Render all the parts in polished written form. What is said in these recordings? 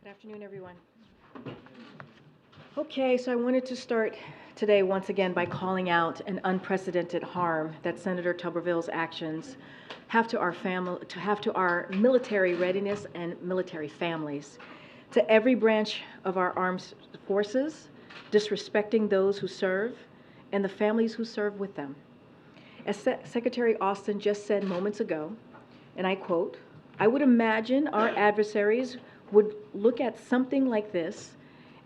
Good afternoon, everyone. Okay, so I wanted to start today once again by calling out an unprecedented harm that Senator Tuberville's actions have to our military readiness and military families, to every branch of our armed forces, disrespecting those who serve and the families who serve with them. As Secretary Austin just said moments ago, and I quote, "I would imagine our adversaries would look at something like this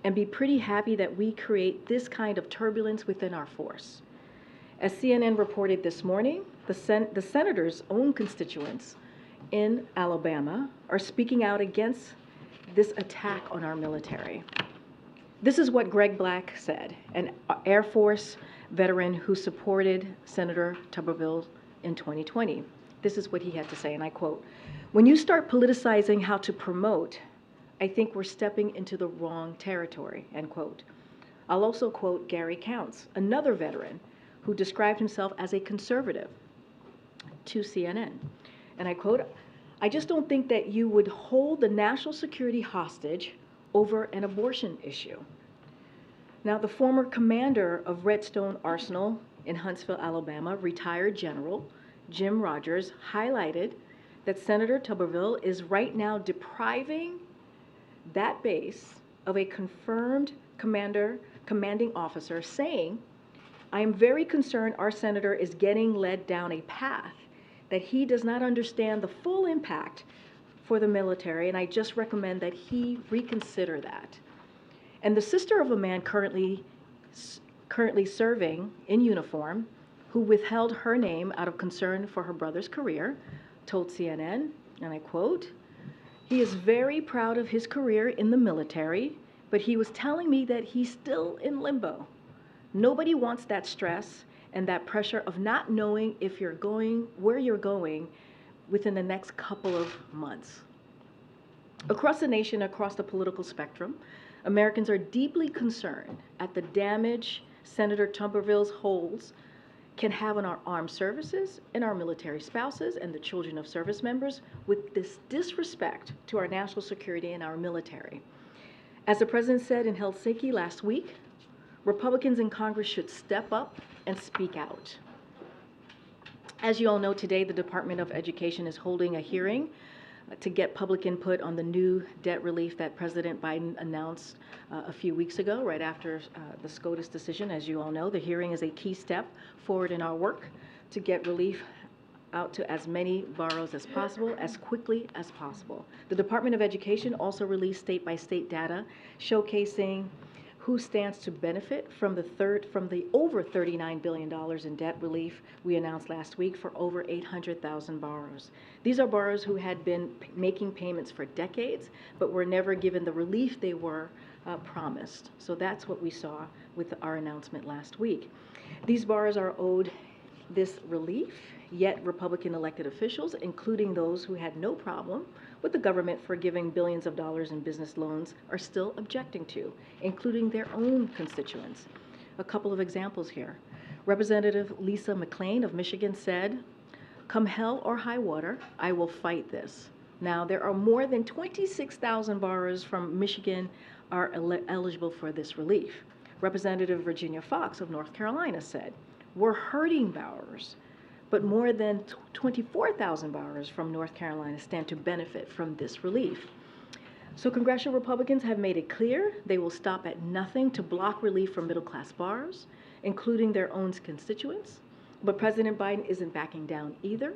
and be pretty happy that we create this kind of turbulence within our force." As CNN reported this morning, the senator's own constituents in Alabama are speaking out against this attack on our military. This is what Greg Black said, an Air Force veteran who supported Senator Tuberville in 2020. This is what he had to say, and I quote, "When you start politicizing how to promote, I think we're stepping into the wrong territory," end quote. I'll also quote Gary Counts, another veteran who described himself as a conservative, to CNN. And I quote, "I just don't think that you would hold the national security hostage over an abortion issue." Now, the former commander of Redstone Arsenal in Huntsville, Alabama, retired General Jim Rogers, highlighted that Senator Tuberville is right now depriving that base of a confirmed commanding officer, saying, "I am very concerned our senator is getting led down a path that he does not understand the full impact for the military, and I just recommend that he reconsider that." And the sister of a man currently serving in uniform, who withheld her name out of concern for her brother's career, told CNN, and I quote, "He is very proud of his career in the military, but he was telling me that he's still in limbo. Nobody wants that stress and that pressure of not knowing if you're going where you're going within the next couple of months." Across the nation, across the political spectrum, Americans are deeply concerned at the damage Senator Tuberville's holds can have on our armed services and our military spouses and the children of service members with this disrespect to our national security and our military. As the president said in Helsinki last week, Republicans in Congress should step up and speak out. As you all know, today the Department of Education is holding a hearing to get public input on the new debt relief that President Biden announced a few weeks ago, right after the SCOTUS decision. As you all know, the hearing is a key step forward in our work to get relief out to as many borrowers as possible, as quickly as possible. The Department of Education also released state-by-state data showcasing who stands to benefit from the over $39 billion in debt relief we announced last week for over 800,000 borrowers. These are borrowers who had been making payments for decades, but were never given the relief they were promised. So that's what we saw with our announcement last week. These borrowers are owed this relief, yet Republican elected officials, including those who had no problem with the government forgiving billions of dollars in business loans, are still objecting to, including their own constituents. A couple of examples here. Representative Lisa McClain of Michigan said, "Come hell or high water, I will fight this." Now, there are more than 26,000 borrowers from Michigan are eligible for this relief. Representative Virginia Foxx of North Carolina said, "We're hurting borrowers, but more than 24,000 borrowers from North Carolina stand to benefit from this relief." So congressional Republicans have made it clear they will stop at nothing to block relief for middle-class borrowers, including their own constituents. But President Biden isn't backing down either.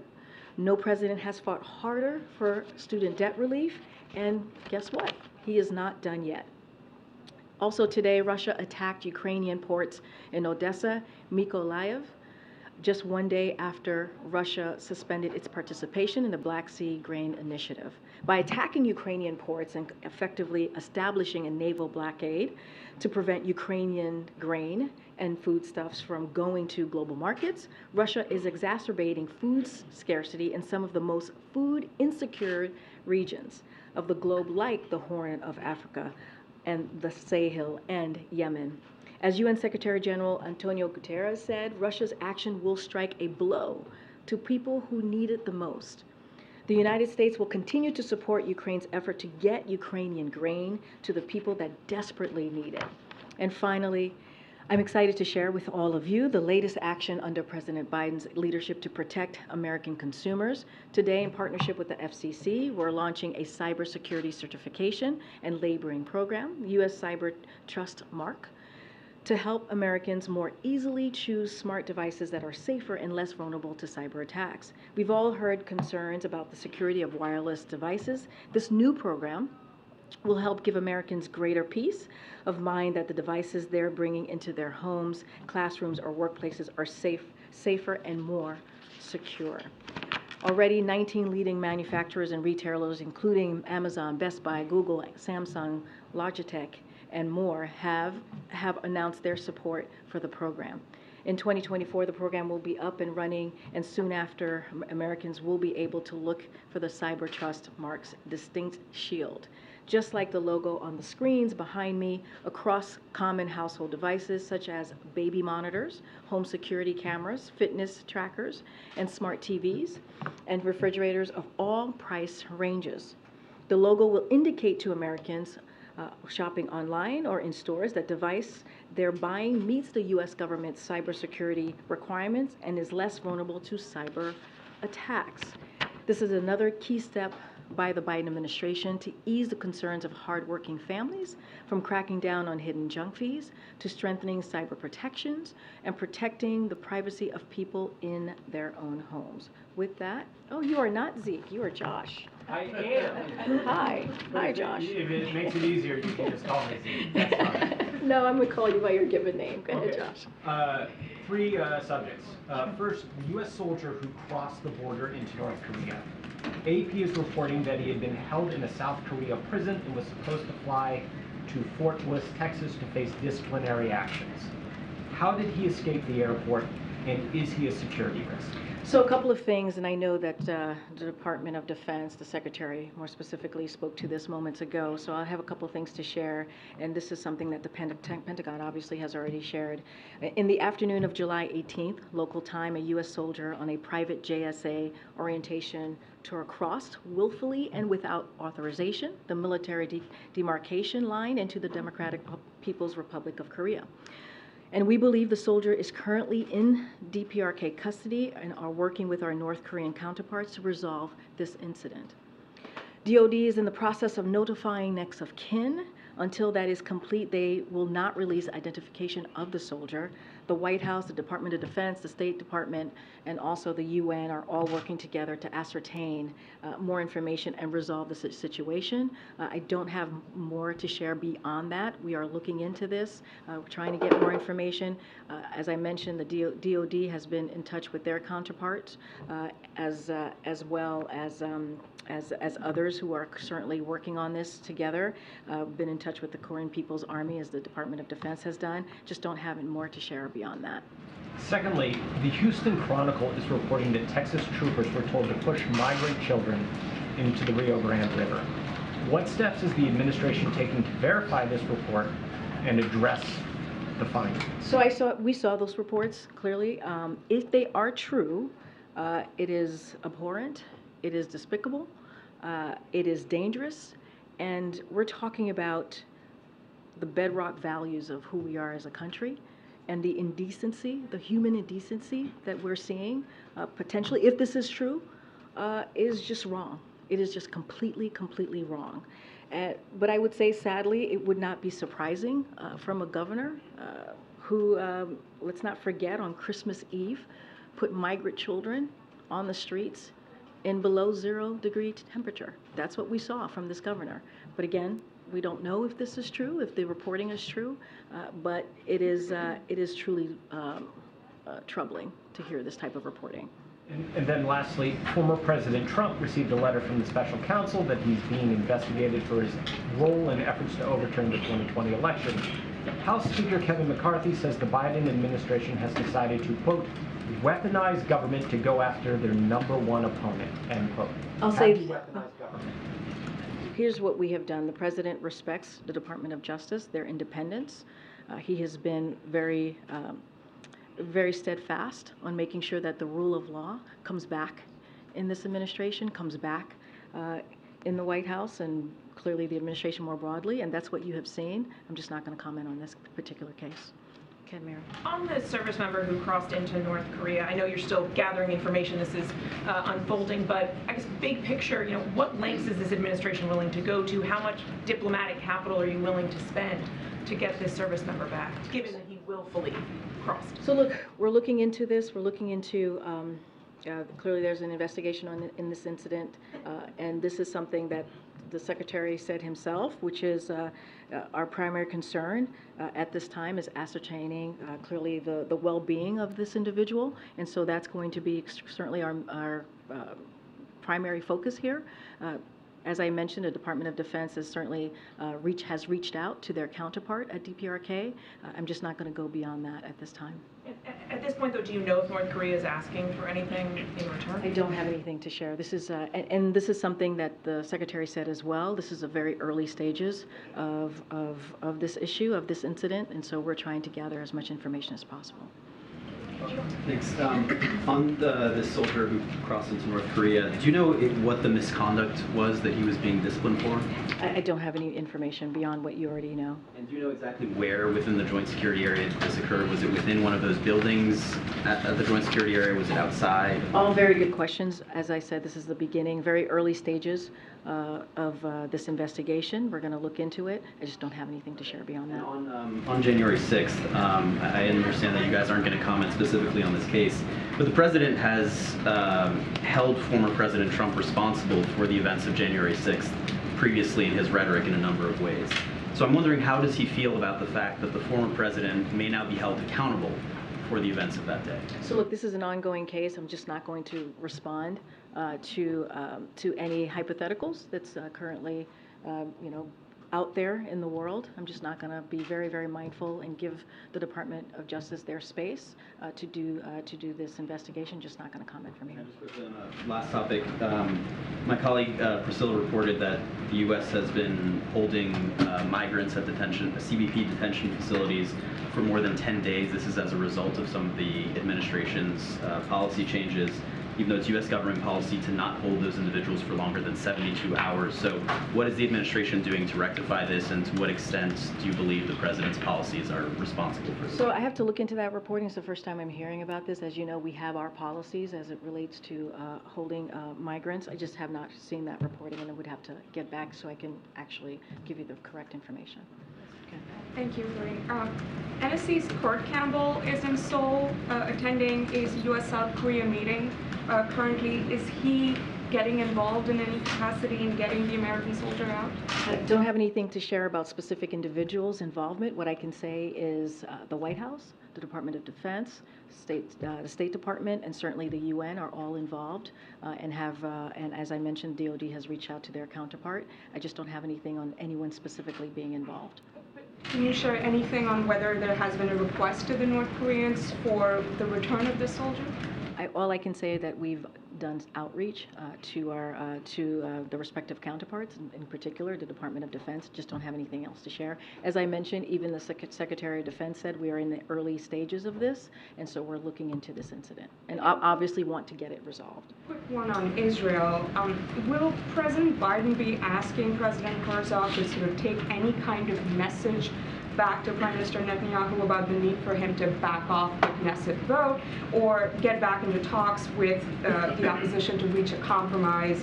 No president has fought harder for student debt relief, and guess what? He is not done yet. Also today, Russia attacked Ukrainian ports in Odessa, Mykolaiv, just one day after Russia suspended its participation in the Black Sea Grain Initiative. By attacking Ukrainian ports and effectively establishing a naval blockade to prevent Ukrainian grain and foodstuffs from going to global markets, Russia is exacerbating food scarcity in some of the most food insecure regions of the globe, like the Horn of Africa and the Sahel and Yemen. As UN Secretary General Antonio Guterres said, Russia's action will strike a blow to people who need it the most. The United States will continue to support Ukraine's effort to get Ukrainian grain to the people that desperately need it. And finally, I'm excited to share with all of you the latest action under President Biden's leadership to protect American consumers. Today, in partnership with the FCC, we're launching a cybersecurity certification and labeling program, U.S. Cyber Trust Mark, to help Americans more easily choose smart devices that are safer and less vulnerable to cyber attacks. We've all heard concerns about the security of wireless devices. This new program will help give Americans greater peace of mind that the devices they're bringing into their homes, classrooms, or workplaces are safer and more secure. Already, 19 leading manufacturers and retailers, including Amazon, Best Buy, Google, Samsung, Logitech, and more, have announced their support for the program. In 2024, the program will be up and running, and soon after, Americans will be able to look for the Cyber Trust Mark's distinct shield. Just like the logo on the screens behind me, across common household devices such as baby monitors, home security cameras, fitness trackers, and smart TVs, and refrigerators of all price ranges. The logo will indicate to Americans shopping online or in stores that device they're buying meets the U.S. government's cybersecurity requirements and is less vulnerable to cyber attacks. This is another key step by the Biden administration to ease the concerns of hardworking families, from cracking down on hidden junk fees to strengthening cyber protections and protecting the privacy of people in their own homes. With that, oh, you are not Zeke, you are Josh. I am. Hi. Hi, Josh. If it makes it easier, you can just call me Zeke. That's fine. No, I'm going to call you by your given name. Go ahead, Josh. Three subjects. First, the U.S. soldier who crossed the border into North Korea. AP is reporting that he had been held in a South Korea prison and was supposed to fly to Fort Bliss, Texas to face disciplinary actions. How did he escape the airport, and is he a security risk? So a couple of things, and I know that the Department of Defense, the Secretary more specifically, spoke to this moments ago, so I have a couple of things to share, and this is something that the Pentagon obviously has already shared. In the afternoon of July 18th, local time, a U.S. soldier on a private JSA orientation tour crossed willfully and without authorization the military demarcation line into the Democratic People's Republic of Korea. And we believe the soldier is currently in DPRK custody and are working with our North Korean counterparts to resolve this incident. DoD is in the process of notifying next of kin. Until that is complete, they will not release identification of the soldier. The White House, the Department of Defense, the State Department, and also the UN are all working together to ascertain more information and resolve the situation. I don't have more to share beyond that. We are looking into this. We're trying to get more information. As I mentioned, the DoD has been in touch with their counterparts, as well as others who are certainly working on this together. Been in touch with the Korean People's Army, as the Department of Defense has done. Just don't have more to share beyond that. Secondly, the Houston Chronicle is reporting that Texas troopers were told to push migrant children into the Rio Grande River. What steps is the administration taking to verify this report and address the findings? So we saw those reports clearly. If they are true, it is abhorrent, it is despicable, it is dangerous, and we're talking about the bedrock values of who we are as a country, and the indecency, the human indecency that we're seeing, potentially, if this is true, is just wrong. It is just completely wrong. But I would say, sadly, it would not be surprising from a governor who, let's not forget, on Christmas Eve, put migrant children on the streets in below 0-degree temperature. That's what we saw from this governor. But again, we don't know if this is true, if the reporting is true, but it is truly troubling to hear this type of reporting. And then lastly, former President Trump received a letter from the special counsel that he's being investigated for his role in efforts to overturn the 2020 election. House Speaker Kevin McCarthy says the Biden administration has decided to, quote, weaponize government to go after their #1 opponent, end quote. I'll say, weaponize government. Here's what we have done. The president respects the Department of Justice, their independence. He has been very steadfast on making sure that the rule of law comes back in this administration comes back in the White House and clearly the administration more broadly, and that's what you have seen. I'm just not going to comment on this particular case. Okay, Mary. On the service member who crossed into North Korea, I know you're still gathering information. This is unfolding, but I guess big picture, what lengths is this administration willing to go to? How much diplomatic capital are you willing to spend to get this service member back, given that he willfully crossed? So look, we're looking into this. We're looking into, clearly there's an investigation in this incident, and this is something that the Secretary said himself, which is our primary concern at this time is ascertaining clearly the well-being of this individual, and so that's going to be certainly our primary focus here. As I mentioned, the Department of Defense has certainly has reached out to their counterpart at DPRK. I'm just not going to go beyond that at this time. At this point, though, do you know if North Korea is asking for anything in return? I don't have anything to share. This is, and this is something that the Secretary said as well. This is a very early stages of this issue, of this incident, and so we're trying to gather as much information as possible. Thanks. On this soldier who crossed into North Korea, do you know what the misconduct was that he was being disciplined for? I don't have any information beyond what you already know. And do you know exactly where within the joint security area this occurred? Was it within one of those buildings at the joint security area? Was it outside? All very good questions. As I said, this is the beginning, very early stages of this investigation. We're going to look into it. I just don't have anything to share beyond that. On January 6th, I understand that you guys aren't going to comment specifically on this case, but the president has held former President Trump responsible for the events of January 6th previously in his rhetoric in a number of ways. So I'm wondering, how does he feel about the fact that the former president may now be held accountable for the events of that day? So look, this is an ongoing case. I'm just not going to respond to any hypotheticals that's currently, out there in the world. I'm just not going to be very, very mindful and give the Department of Justice their space to do this investigation. Just not going to comment from here. Just quickly on a last topic, my colleague Priscilla reported that the U.S. has been holding migrants at CBP detention facilities for more than 10 days. This is as a result of some of the administration's policy changes, even though it's U.S. government policy to not hold those individuals for longer than 72 hours. So what is the administration doing to rectify this, and to what extent do you believe the president's policies are responsible for this? So I have to look into that reporting. It's the first time I'm hearing about this. As you know, we have our policies as it relates to holding migrants. I just have not seen that reporting, and I would have to get back so I can actually give you the correct information. Okay. Thank you, Karine. NSC's Kurt Campbell is in Seoul attending a U.S.-South Korea meeting. Currently, is he getting involved in any capacity in getting the American soldier out? I don't have anything to share about specific individuals' involvement. What I can say is the White House, the Department of Defense, the State Department, and certainly the UN are all involved and as I mentioned, DOD has reached out to their counterpart. I just don't have anything on anyone specifically being involved. Can you share anything on whether there has been a request to the North Koreans for the return of the soldier? All I can say is that we've done outreach to the respective counterparts, in particular the Department of Defense. Just don't have anything else to share. As I mentioned, even the Secretary of Defense said we are in the early stages of this, and so we're looking into this incident and obviously want to get it resolved. Quick one on Israel. Will President Biden be asking President Herzog to sort of take any kind of message back to Prime Minister Netanyahu about the need for him to back off the Knesset vote, or get back into talks with the opposition to reach a compromise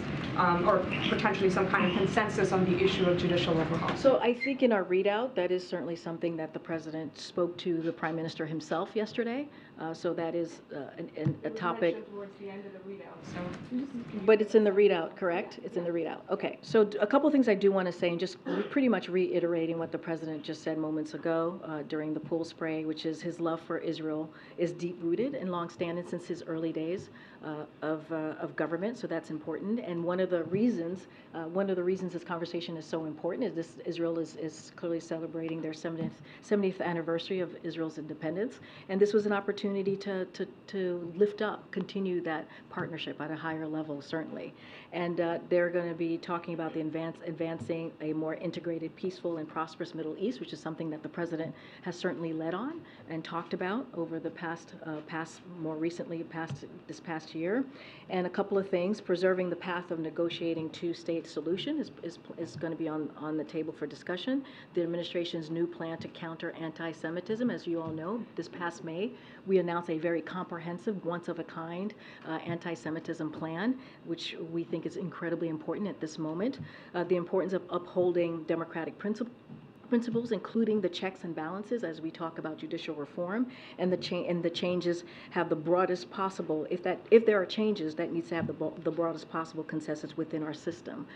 or potentially some kind of consensus on the issue of judicial overhaul? So I think in our readout, that is certainly something that the President spoke to the Prime Minister himself yesterday. So that is a topic. Towards the end of the readout, so. But it's in the readout, correct? It's in the readout. Okay. So a couple things I do want to say, and just pretty much reiterating what the President just said moments ago during the pool spray, which is his love for Israel is deep-rooted and long-standing since his early days of government. So that's important. And one of the reasons this conversation is so important is this: Israel is clearly celebrating their 70th anniversary of Israel's independence, and this was an opportunity to lift up, continue that partnership at a higher level, certainly. And they're going to be talking about the advancing a more integrated, peaceful, and prosperous Middle East, which is something that the President has certainly led on and talked about over the past this past year. And a couple of things, preserving the path of negotiating two-state solution is going to be on the table for discussion. The administration's new plan to counter anti-Semitism, as you all know, this past May, we announced a very comprehensive, once-of-a-kind anti-Semitism plan, which we think is incredibly important at this moment. The importance of upholding democratic principles, including the checks and balances as we talk about judicial reform, and the changes have the broadest possible, if there are changes, that needs to have the broadest possible consensus within our system.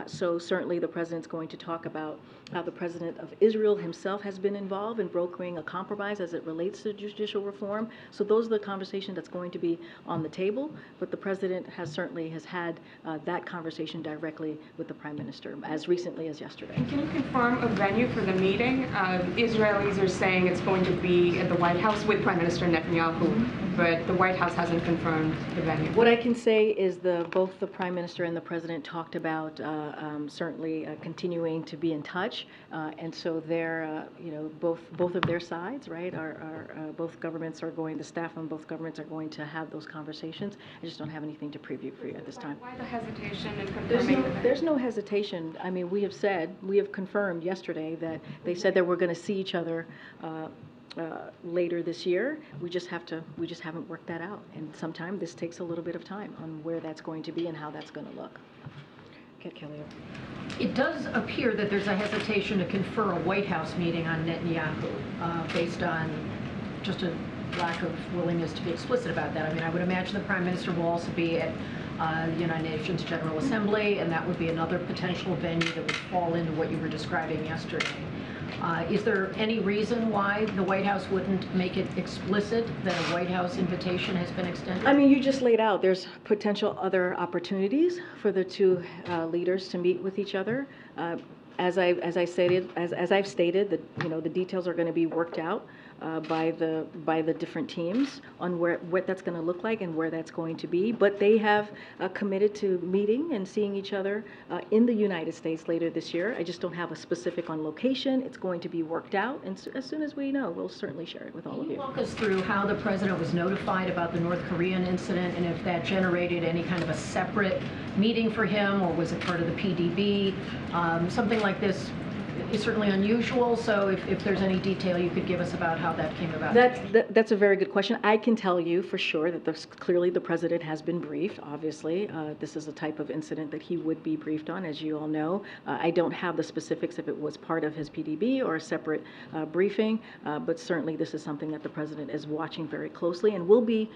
So certainly the president's going to talk about how the president of Israel himself has been involved in brokering a compromise as it relates to judicial reform. So those are the conversations that's going to be on the table, but the president has had that conversation directly with the prime minister as recently as yesterday. And can you confirm a venue for the meeting? Israelis are saying it's going to be at the White House with Prime Minister Netanyahu, but the White House hasn't confirmed the venue. What I can say is both the Prime Minister and the President talked about certainly continuing to be in touch, and so they're, both of their sides, right, both governments are going, the staff on both governments are going to have those conversations. I just don't have anything to preview for you at this time. Why the hesitation in confirming? There's no hesitation. I mean, we have confirmed yesterday that they said that we're going to see each other later this year. We just haven't worked that out, and sometimes this takes a little bit of time on where that's going to be and how that's going to look. Get Kelly. It does appear that there's a hesitation to confer a White House meeting on Netanyahu based on just a lack of willingness to be explicit about that. I mean, I would imagine the Prime Minister will also be at the United Nations General Assembly, and that would be another potential venue that would fall into what you were describing yesterday. Is there any reason why the White House wouldn't make it explicit that a White House invitation has been extended? I mean, you just laid out there's potential other opportunities for the two leaders to meet with each other. As I've stated, the details are going to be worked out by the different teams on what that's going to look like and where that's going to be. But they have committed to meeting and seeing each other in the United States later this year. I just don't have a specific on location. It's going to be worked out, and as soon as we know, we'll certainly share it with all of you. Can you walk us through how the president was notified about the North Korean incident, and if that generated any kind of a separate meeting for him, or was it part of the PDB? Something like this is certainly unusual, so if there's any detail you could give us about how that came about. That's a very good question. I can tell you for sure that clearly the president has been briefed, obviously. This is the type of incident that he would be briefed on, as you all know. I don't have the specifics if it was part of his PDB or a separate briefing, but certainly this is something that the president is watching very closely and will be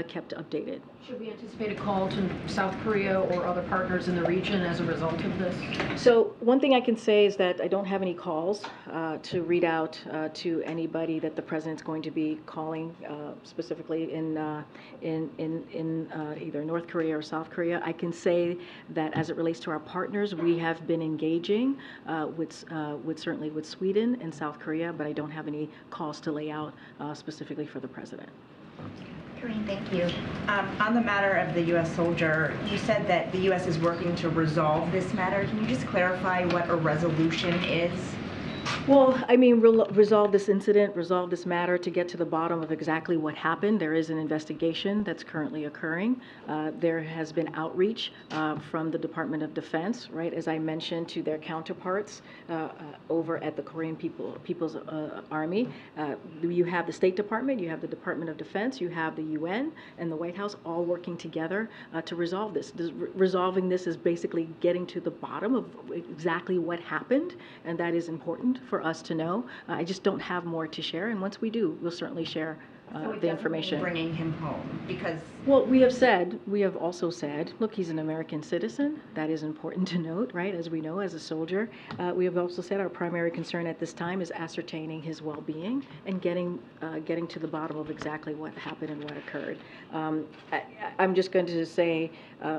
kept updated. Should we anticipate a call to South Korea or other partners in the region as a result of this? So one thing I can say is that I don't have any calls to read out to anybody that the president's going to be calling specifically in either North Korea or South Korea. I can say that as it relates to our partners, we have been engaging certainly with Sweden and South Korea, but I don't have any calls to lay out specifically for the president. Karine, thank you. On the matter of the U.S. soldier, you said that the U.S. is working to resolve this matter. Can you just clarify what a resolution is? Well, I mean, resolve this incident, resolve this matter to get to the bottom of exactly what happened. There is an investigation that's currently occurring. There has been outreach from the Department of Defense, right, as I mentioned, to their counterparts over at the Korean People's Army. You have the State Department, you have the Department of Defense, you have the UN and the White House all working together to resolve this. Resolving this is basically getting to the bottom of exactly what happened, and that is important for us to know. I just don't have more to share, and once we do, we'll certainly share the information. Bringing him home, because well, we have also said, look, he's an American citizen. That is important to note, right? As we know, as a soldier, we have also said our primary concern at this time is ascertaining his well-being and getting to the bottom of exactly what happened and what occurred. I'm just going to say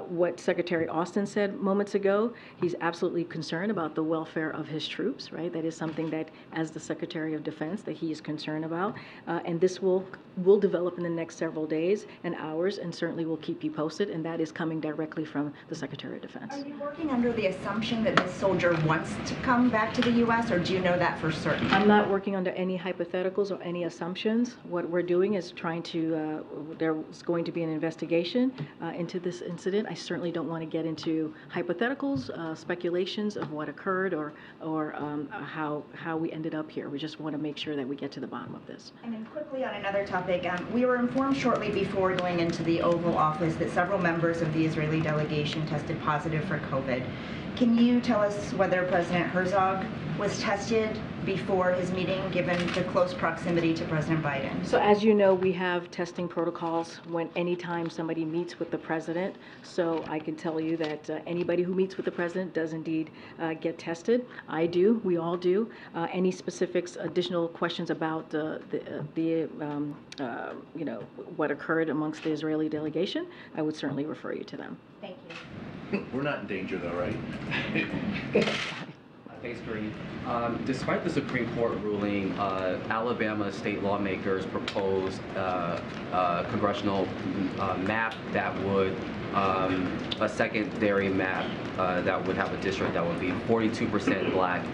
what Secretary Austin said moments ago. He's absolutely concerned about the welfare of his troops, right? That is something that, as the Secretary of Defense, that he is concerned about, and this will will develop in the next several days and hours, and certainly will keep you posted, and that is coming directly from the Secretary of Defense. Are you working under the assumption that this soldier wants to come back to the U.S., or do you know that for certain? I'm not working under any hypotheticals or any assumptions. What we're doing is trying to, there's going to be an investigation into this incident. I certainly don't want to get into hypotheticals, speculations of what occurred or how we ended up here. We just want to make sure that we get to the bottom of this. And then quickly on another topic, we were informed shortly before going into the Oval Office that several members of the Israeli delegation tested positive for COVID. Can you tell us whether President Herzog was tested before his meeting, given the close proximity to President Biden? So as you know, we have testing protocols anytime somebody meets with the president. So I can tell you that anybody who meets with the president does indeed get tested. I do. We all do. Any specifics, additional questions about what occurred amongst the Israeli delegation, I would certainly refer you to them. Thank you. We're not in danger though, right? Thanks, Karine. Despite the Supreme Court ruling, Alabama state lawmakers proposed a congressional map that would, a secondary map that would have a district that would be 42% black,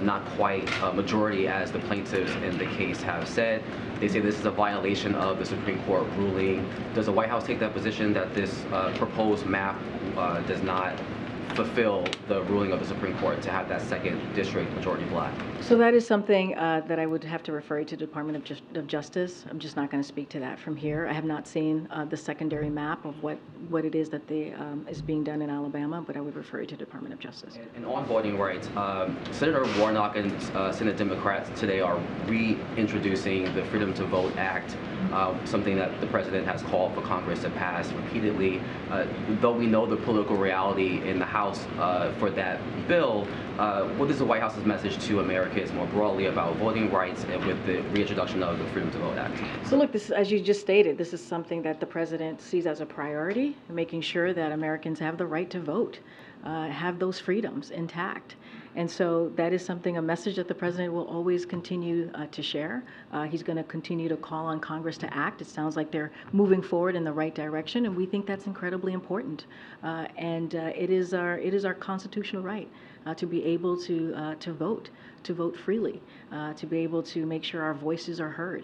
not quite a majority as the plaintiffs in the case have said. They say this is a violation of the Supreme Court ruling. Does the White House take that position that this proposed map does not fulfill the ruling of the Supreme Court to have that second district majority black? So that is something that I would have to refer you to the Department of Justice. I'm just not going to speak to that from here. I have not seen the secondary map of what it is that is being done in Alabama, but I would refer you to the Department of Justice. And on voting rights, Senator Warnock and Senate Democrats today are reintroducing the Freedom to Vote Act, something that the president has called for Congress to pass repeatedly. Though we know the political reality in the House for that bill, what is the White House's message to Americans more broadly about voting rights and with the reintroduction of the Freedom to Vote Act? So look, this, as you just stated, this is something that the president sees as a priority, making sure that Americans have the right to vote, have those freedoms intact. And so that is something, a message that the president will always continue to share. He's going to continue to call on Congress to act. It sounds like they're moving forward in the right direction, and we think that's incredibly important. It is our constitutional right to be able to vote freely, to be able to make sure our voices are heard,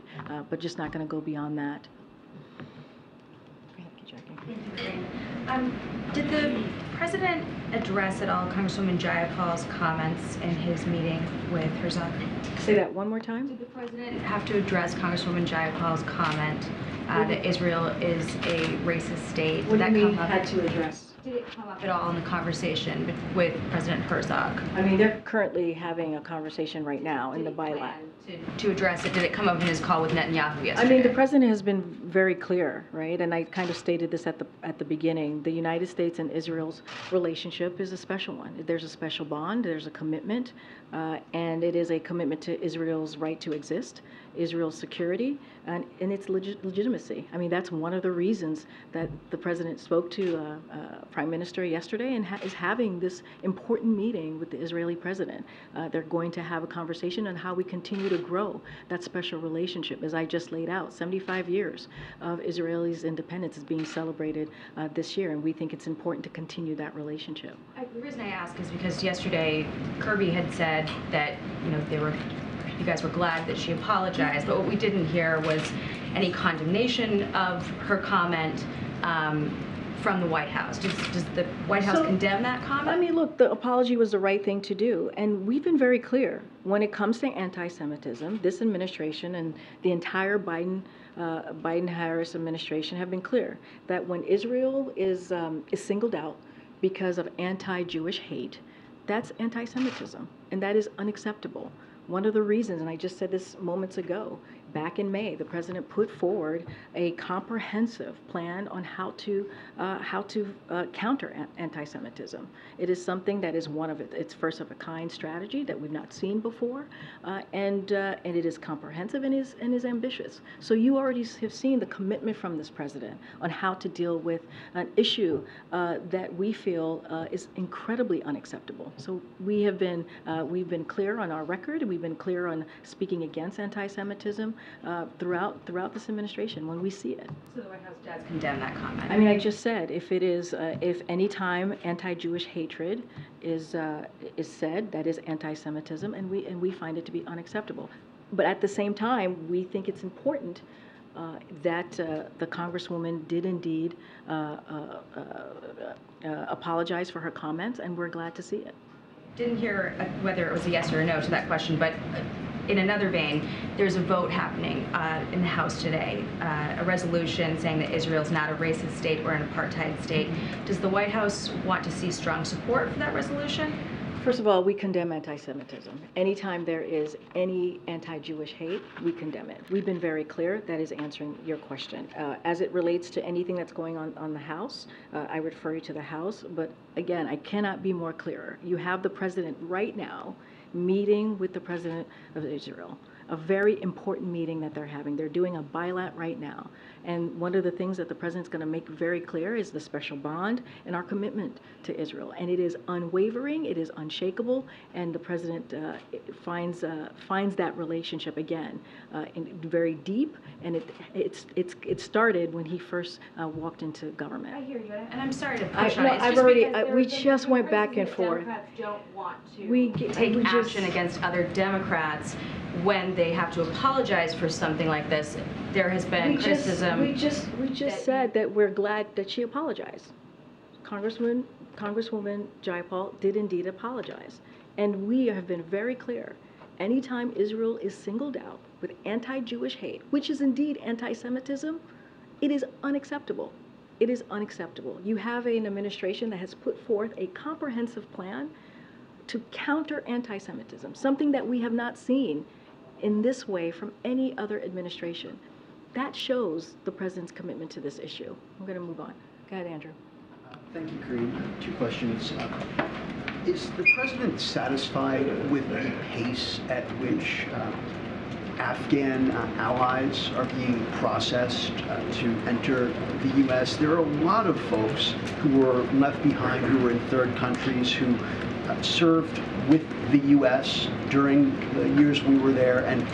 but just not going to go beyond that. Thank you, Jackie. Did the president address at all Congresswoman Jayapal's comments in his meeting with Herzog? Say that one more time. Did the president have to address Congresswoman Jayapal's comment that Israel is a racist state? What do you mean had to address? Did it come up at all in the conversation with President Herzog? I mean, they're currently having a conversation right now in the bilat. To address it, did it come up in his call with Netanyahu yesterday? I mean, the president has been very clear, right? And I kind of stated this at the beginning. The United States and Israel's relationship is a special one. There's a special bond. There's a commitment, and it is a commitment to Israel's right to exist, Israel's security, and its legitimacy. I mean, that's one of the reasons that the president spoke to Prime Minister yesterday and is having this important meeting with the Israeli president. They're going to have a conversation on how we continue to grow that special relationship. As I just laid out, 75 years of Israel's independence is being celebrated this year, and we think it's important to continue that relationship. The reason I ask is because yesterday Kirby had said that you guys were glad that she apologized, but what we didn't hear was any condemnation of her comment from the White House. Does the White House condemn that comment? I mean, look, the apology was the right thing to do, and we've been very clear when it comes to anti-Semitism. This administration and the entire Biden-Harris administration have been clear that when Israel is singled out because of anti-Jewish hate, that's anti-Semitism, and that is unacceptable. One of the reasons, and I just said this moments ago, back in May, the president put forward a comprehensive plan on how to counter anti-Semitism. It is something that is its first of a kind strategy that we've not seen before, and it is comprehensive and is ambitious. So you already have seen the commitment from this president on how to deal with an issue that we feel is incredibly unacceptable. So we've been clear on our record. We've been clear on speaking against anti-Semitism throughout this administration when we see it. So the White House does condemn that comment? I mean, I just said, if any time anti-Jewish hatred is said, that is anti-Semitism, and we find it to be unacceptable. But at the same time, we think it's important that the Congresswoman did indeed apologize for her comments, and we're glad to see it. Didn't hear whether it was a yes or a no to that question, but in another vein, there's a vote happening in the House today, a resolution saying that Israel's not a racist state or an apartheid state. Does the White House want to see strong support for that resolution? First of all, we condemn anti-Semitism. Anytime there is any anti-Jewish hate, we condemn it. We've been very clear. That is answering your question. As it relates to anything that's going on the House, I refer you to the House. But again, I cannot be more clearer. You have the president right now meeting with the president of Israel. A very important meeting that they're having. They're doing a bilat right now. And one of the things that the president's going to make very clear is the special bond and our commitment to Israel. And it is unwavering, it is unshakable, and the president finds that relationship again very deep. And it started when he first walked into government. I hear you, and I'm sorry to push on it. We just went back and forth. Democrats don't want to take action against other Democrats when they have to apologize for something like this. There has been criticism. We just said that we're glad that she apologized. Congresswoman Jayapal did indeed apologize. And we have been very clear. Anytime Israel is singled out with anti-Jewish hate, which is indeed anti-Semitism, it is unacceptable. It is unacceptable. You have an administration that has put forth a comprehensive plan to counter anti-Semitism, something that we have not seen in this way from any other administration. That shows the president's commitment to this issue. I'm going to move on. Go ahead, Andrew. Thank you, Karine. Two questions. Is the president satisfied with the pace at which Afghan allies are being processed to enter the U.S.? There are a lot of folks who were left behind, who were in third countries, who served with the U.S. during the years we were there, and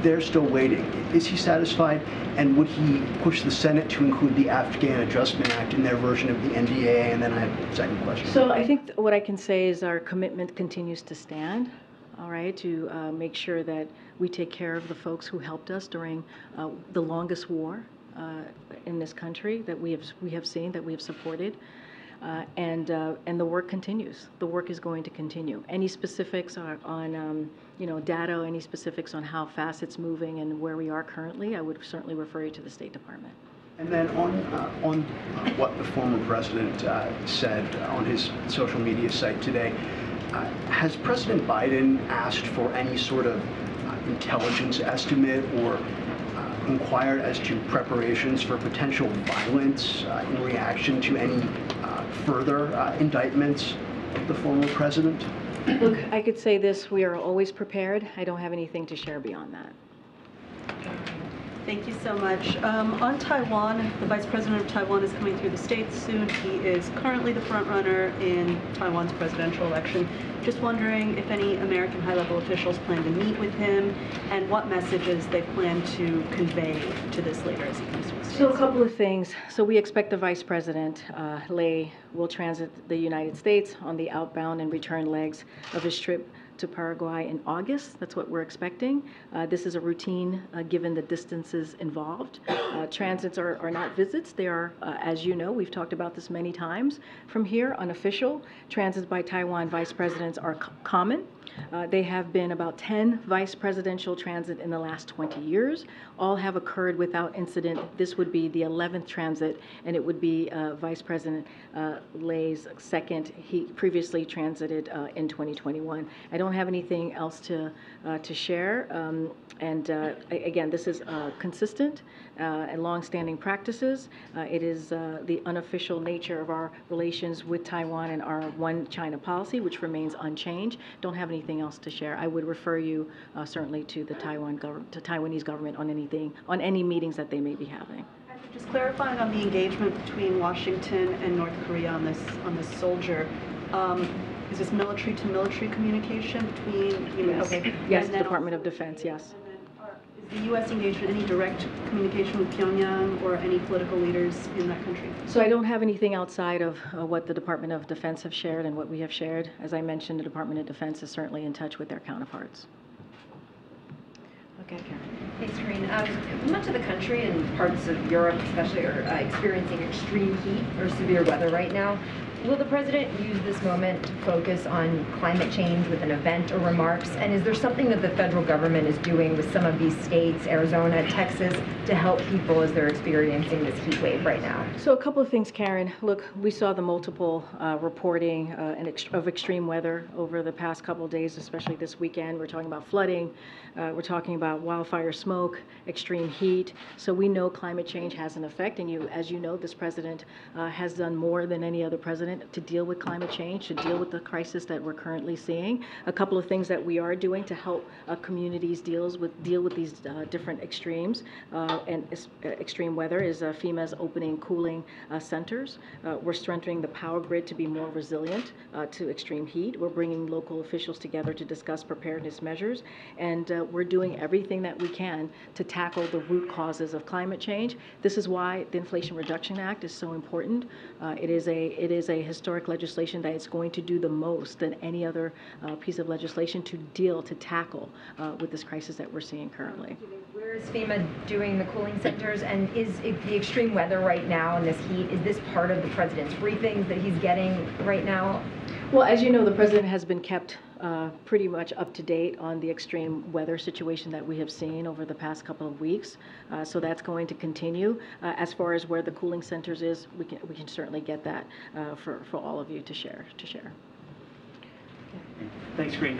they're still waiting. Is he satisfied? And would he push the Senate to include the Afghan Adjustment Act in their version of the NDAA? And then I have a second question. So I think what I can say is our commitment continues to stand, all right, to make sure that we take care of the folks who helped us during the longest war in this country that we have seen, that we have supported. And the work continues. The work is going to continue. Any specifics on data, any specifics on how fast it's moving and where we are currently, I would certainly refer you to the State Department. And then on what the former president said on his social media site today, has President Biden asked for any sort of intelligence estimate or inquired as to preparations for potential violence in reaction to any further indictments of the former president? Look, I could say this, we are always prepared. I don't have anything to share beyond that. Thank you so much. On Taiwan, the Vice President of Taiwan is coming through the States soon. He is currently the front runner in Taiwan's presidential election. Just wondering if any American high-level officials plan to meet with him and what messages they plan to convey to this leader as he comes to the States. So a couple of things. So we expect the Vice President, Lei, will transit the United States on the outbound and return legs of his trip to Paraguay in August. That's what we're expecting. This is a routine given the distances involved. Transits are not visits. They are, as you know, we've talked about this many times. From here, unofficial, transits by Taiwan vice presidents are common. They have been about 10 vice presidential transit in the last 20 years. All have occurred without incident. This would be the 11th transit, and it would be Vice President Lei's second. He previously transited in 2021. I don't have anything else to share. Again, this is consistent and long-standing practices. It is the unofficial nature of our relations with Taiwan and our One China policy, which remains unchanged. Don't have anything else to share. I would refer you certainly to the Taiwanese government on any meetings that they may be having. Just clarifying on the engagement between Washington and North Korea on this soldier. is this military to military communication between U.S. Okay. Yes, and then Department of Defense, yes. is the U.S. engaged in any direct communication with Pyongyang or any political leaders in that country? So I don't have anything outside of what the Department of Defense have shared and what we have shared. As I mentioned, the Department of Defense is certainly in touch with their counterparts. Okay, Karen. Thanks, Karine. Much of the country and parts of Europe especially are experiencing extreme heat or severe weather right now. Will the president use this moment to focus on climate change with an event or remarks? And is there something that the federal government is doing with some of these states, Arizona, Texas, to help people as they're experiencing this heat wave right now? So a couple of things, Karen. Look, we saw the multiple reporting of extreme weather over the past couple of days, especially this weekend. We're talking about flooding. We're talking about wildfire smoke, extreme heat. So we know climate change has an effect. And as you know, this president has done more than any other president to deal with climate change, to deal with the crisis that we're currently seeing. A couple of things that we are doing to help communities deal with these different extremes and extreme weather is FEMA's opening cooling centers. We're strengthening the power grid to be more resilient to extreme heat. We're bringing local officials together to discuss preparedness measures, and we're doing everything that we can to tackle the root causes of climate change. This is why the Inflation Reduction Act is so important. It is a historic legislation that is going to do the most than any other piece of legislation to tackle with this crisis that we're seeing currently. Where is FEMA doing the cooling centers, and is the extreme weather right now and this heat, is this part of the president's briefings that he's getting right now? Well, as you know, the president has been kept pretty much up to date on the extreme weather situation that we have seen over the past couple of weeks. So that's going to continue. As far as where the cooling centers is, we can certainly get that for all of you to share. Thanks, Karine.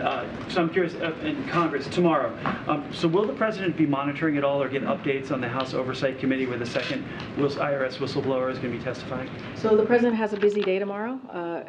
So I'm curious, in Congress tomorrow, so will the president be monitoring it all or get updates on the House Oversight Committee where the second IRS whistleblower is going to be testifying? So the president has a busy day tomorrow.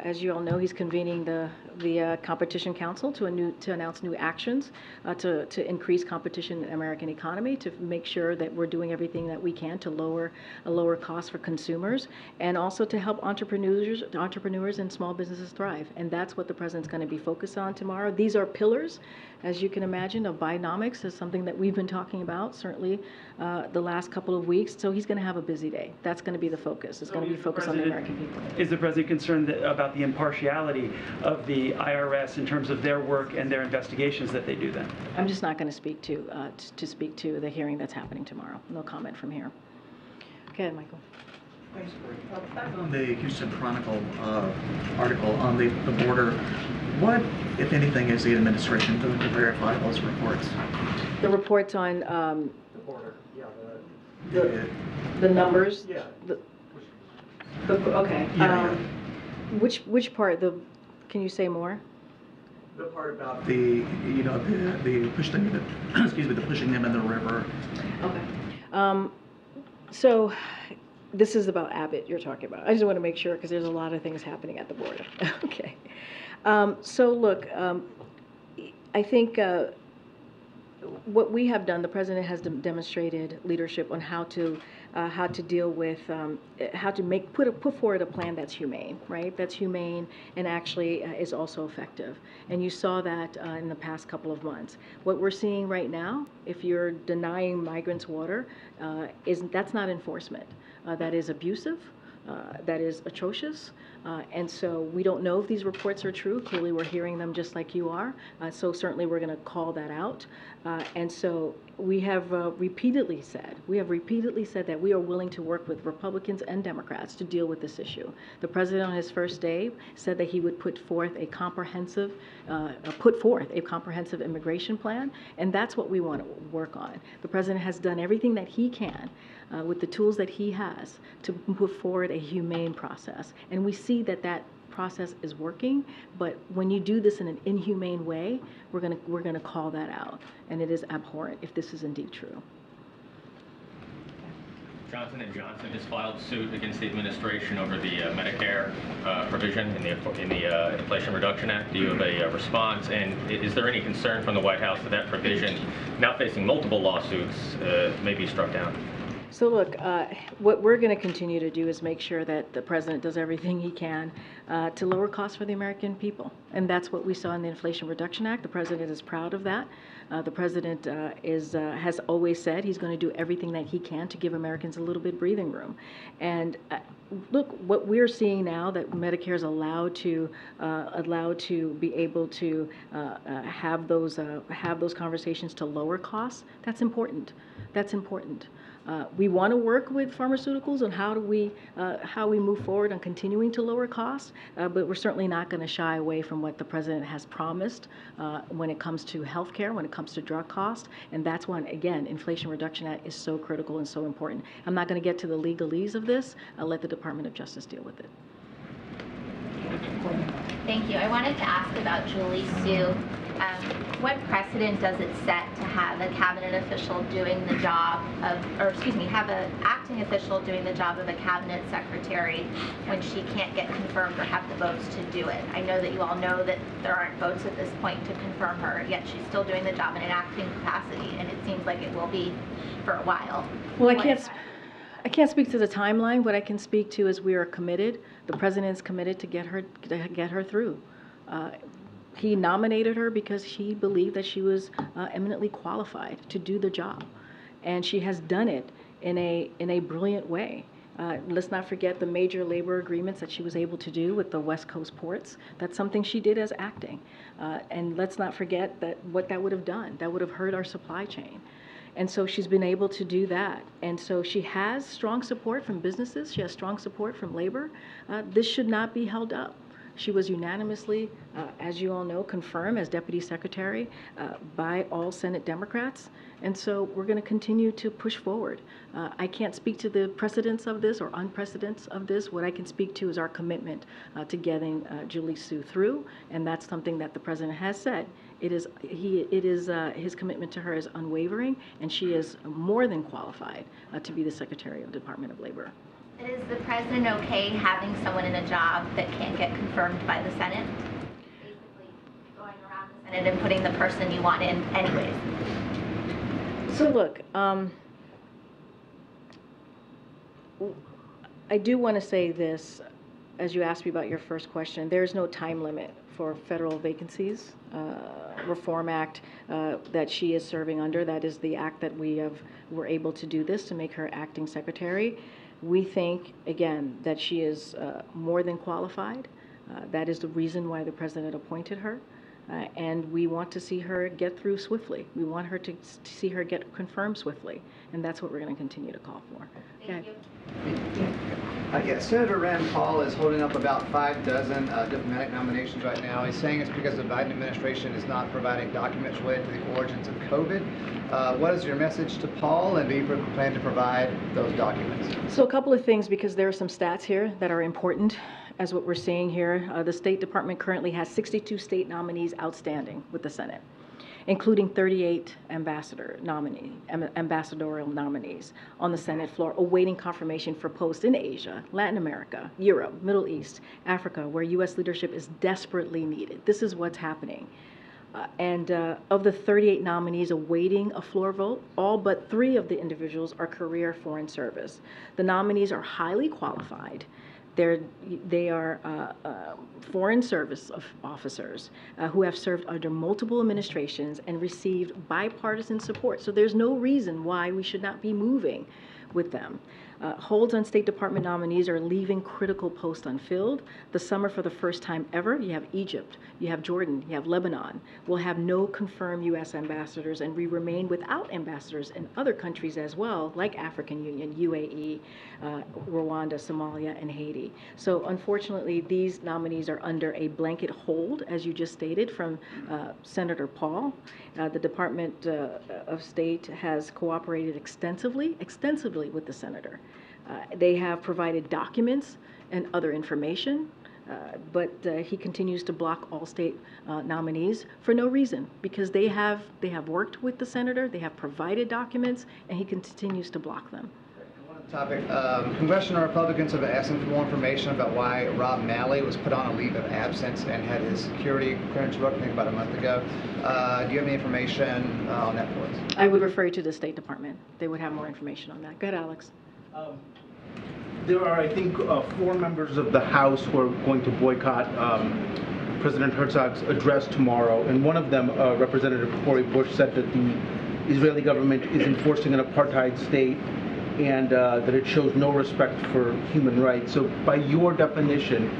As you all know, he's convening the Competition Council to announce new actions to increase competition in the American economy, to make sure that we're doing everything that we can to lower costs for consumers, and also to help entrepreneurs and small businesses thrive. And that's what the president's going to be focused on tomorrow. These are pillars, as you can imagine, of Bidenomics, is something that we've been talking about certainly the last couple of weeks. So he's going to have a busy day. That's going to be the focus. It's going to be focused on the American people. Is the president concerned about the impartiality of the IRS in terms of their work and their investigations that they do then? I'm just not going to speak to the hearing that's happening tomorrow. No comment from here. Okay, Michael. Thanks, Karine. Back on the Houston Chronicle article on the border, what, if anything, is the administration doing to verify those reports? The reports on the border, the numbers. Yeah. Okay. Yeah. Which part? Can you say more? The part about the pushing them, the pushing them in the river. Okay. So this is about Abbott you're talking about. I just want to make sure because there's a lot of things happening at the border. Okay. So look, I think what we have done, the president has demonstrated leadership on how to deal with, how to put forward a plan that's humane, right? That's humane and actually is also effective. And you saw that in the past couple of months. What we're seeing right now, if you're denying migrants water, that's not enforcement. That is abusive. That is atrocious. And so we don't know if these reports are true. Clearly we're hearing them just like you are. So certainly we're going to call that out. And so we have repeatedly said that we are willing to work with Republicans and Democrats to deal with this issue. The president on his first day said that he would put forth a comprehensive immigration plan, and that's what we want to work on. The president has done everything that he can with the tools that he has to put forward a humane process, and we see that process is working. But when you do this in an inhumane way, we're gonna call that out, and it is abhorrent if this is indeed true. Johnson & Johnson has filed suit against the administration over the Medicare provision in the Inflation Reduction Act. Do you have a response? And is there any concern from the White House that that provision, now facing multiple lawsuits, may be struck down? So look, what we're going to continue to do is make sure that the president does everything he can to lower costs for the American people. And that's what we saw in the Inflation Reduction Act. The president is proud of that. The president has always said he's going to do everything that he can to give Americans a little bit breathing room. And look, what we're seeing now that Medicare is allowed to be able to have those conversations to lower costs. That's important. That's important. We want to work with pharmaceuticals on how we move forward on continuing to lower costs, but we're certainly not going to shy away from what the president has promised when it comes to health care, when it comes to drug costs, and that's when, again, Inflation Reduction Act is so critical and so important. I'm not going to get to the legalese of this. I'll let the Department of Justice deal with it. Thank you. I wanted to ask about Julie Su. What precedent does it set to have a cabinet official doing the job of, have an acting official doing the job of a cabinet secretary when she can't get confirmed or have the votes to do it? I know that you all know that there aren't votes at this point to confirm her, yet she's still doing the job in an acting capacity, and it seems like it will be for a while. Well, I can't speak to the timeline. What I can speak to is we are committed. The president is committed to get her through. He nominated her because he believed that she was eminently qualified to do the job, and she has done it in a brilliant way. Let's not forget the major labor agreements that she was able to do with the West Coast ports. That's something she did as acting, and let's not forget that what that would have done. That would have hurt our supply chain. And so she's been able to do that. And so she has strong support from businesses. She has strong support from labor. This should not be held up. She was unanimously, as you all know, confirmed as Deputy Secretary by all Senate Democrats. And so we're going to continue to push forward. I can't speak to the precedents of this or unprecedents of this. What I can speak to is our commitment to getting Julie Su through. And that's something that the president has said. His commitment to her is unwavering, and she is more than qualified to be the Secretary of the Department of Labor. Is the president okay having someone in a job that can't get confirmed by the Senate? Basically going around the Senate and putting the person you want in anyways. So look, I do want to say this, as you asked me about your first question, there's no time limit for federal vacancies. Reform Act that she is serving under, that is the act that we're able to do this to make her acting secretary. We think, again, that she is more than qualified. That is the reason why the president appointed her. And we want to see her get through swiftly. We want her to see her get confirmed swiftly. And that's what we're going to continue to call for. Thank you. Yes, Senator Rand Paul is holding up about 6 diplomatic nominations right now. He's saying it's because the Biden administration is not providing documents related to the origins of COVID. What is your message to Paul, and do you plan to provide those documents? So a couple of things, because there are some stats here that are important as what we're seeing here. The State Department currently has 62 state nominees outstanding with the Senate, including 38 ambassadorial nominees on the Senate floor, awaiting confirmation for posts in Asia, Latin America, Europe, Middle East, Africa, where U.S. leadership is desperately needed. This is what's happening. And of the 38 nominees awaiting a floor vote, all but 3 of the individuals are career foreign service. The nominees are highly qualified. They are foreign service officers who have served under multiple administrations and received bipartisan support. So there's no reason why we should not be moving with them. Holds on State Department nominees are leaving critical posts unfilled. This summer, for the first time ever, you have Egypt, you have Jordan, you have Lebanon. We'll have no confirmed U.S. ambassadors, and we remain without ambassadors in other countries as well, like African Union, UAE, Rwanda, Somalia, and Haiti. So unfortunately, these nominees are under a blanket hold, as you just stated, from Senator Paul. The Department of State has cooperated extensively with the senator. They have provided documents and other information, but he continues to block all state nominees for no reason, because they have worked with the senator, they have provided documents, and he continues to block them. I want Topic. Congressional Republicans have been asking for more information about why Rob Malley was put on a leave of absence and had his security clearance revoked, I think about a month ago. Do you have any information on that for us? I would refer you to the State Department. They would have more information on that. Go ahead, Alex. There are, I think, 4 members of the House who are going to boycott President Herzog's address tomorrow, and one of them, Representative Cori Bush, said that the Israeli government is enforcing an apartheid state and that it shows no respect for human rights. So by your definition,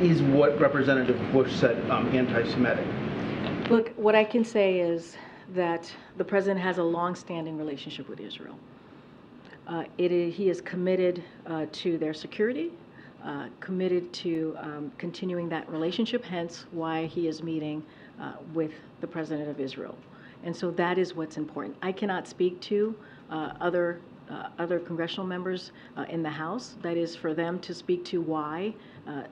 is what Representative Bush said anti-Semitic? Look, what I can say is that the president has a long-standing relationship with Israel. He is committed to their security, committed to continuing that relationship, hence why he is meeting with the president of Israel. And so that is what's important. I cannot speak to other congressional members in the House. That is for them to speak to why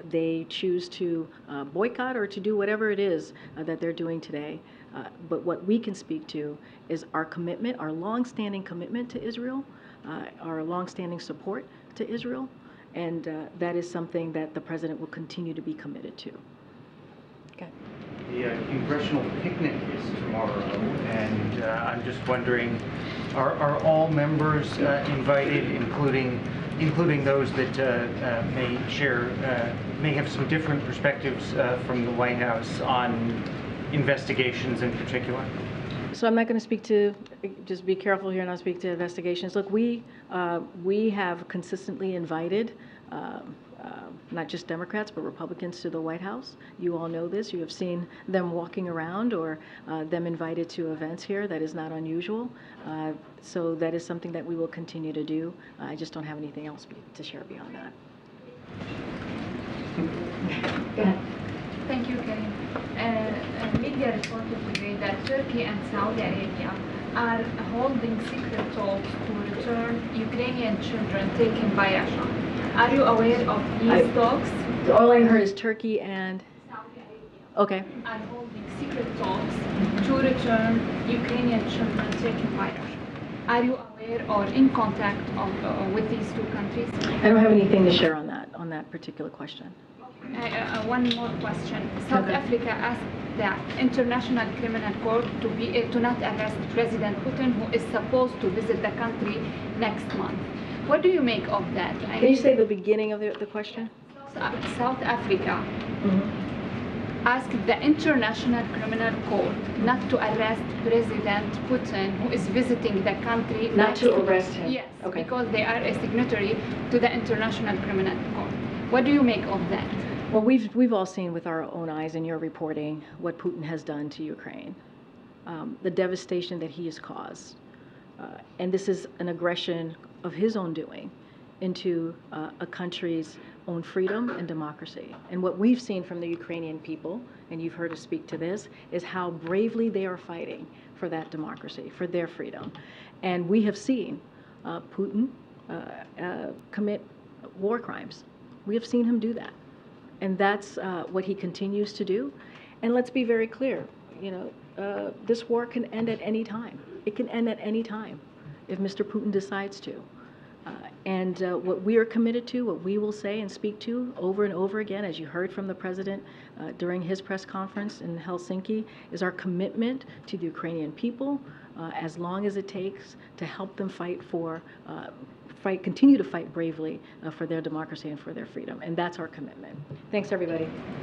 they choose to boycott or to do whatever it is that they're doing today. But what we can speak to is our commitment, our long-standing commitment to Israel, our long-standing support to Israel, and that is something that the president will continue to be committed to. Okay. The congressional picnic is tomorrow, and I'm just wondering, are all members invited, including those that may have some different perspectives from the White House on investigations in particular? So I'm not going to speak to, just be careful here, not speak to investigations. Look, we have consistently invited not just Democrats, but Republicans to the White House. You all know this. You have seen them walking around or them invited to events here. That is not unusual. So that is something that we will continue to do. I just don't have anything else to share beyond that. Go ahead. Thank you, Karine. Media reported today that Turkey and Saudi Arabia are holding secret talks to return Ukrainian children taken by Russia. Are you aware of these talks? All I heard is Turkey and Saudi Arabia okay. are holding secret talks to return Ukrainian children taken by Russia. Are you aware or in contact with these two countries? I don't have anything to share on that particular question. One more question. South Africa asked the International Criminal Court to not arrest President Putin, who is supposed to visit the country next month. What do you make of that? Can you say the beginning of the question? South Africa asked the International Criminal Court not to arrest President Putin, who is visiting the country. Not to arrest him? Yes, okay. Because they are a signatory to the International Criminal Court. What do you make of that? Well, we've all seen with our own eyes in your reporting what Putin has done to Ukraine, the devastation that he has caused. And this is an aggression of his own doing into a country's own freedom and democracy. And what we've seen from the Ukrainian people, and you've heard us speak to this, is how bravely they are fighting for that democracy, for their freedom. And we have seen Putin commit war crimes. We have seen him do that. And that's what he continues to do. And let's be very clear, this war can end at any time. It can end at any time if Mr. Putin decides to. And what we are committed to, what we will say and speak to over and over again, as you heard from the president during his press conference in Helsinki, is our commitment to the Ukrainian people as long as it takes to help them continue to fight bravely for their democracy and for their freedom. And that's our commitment. Thanks, everybody.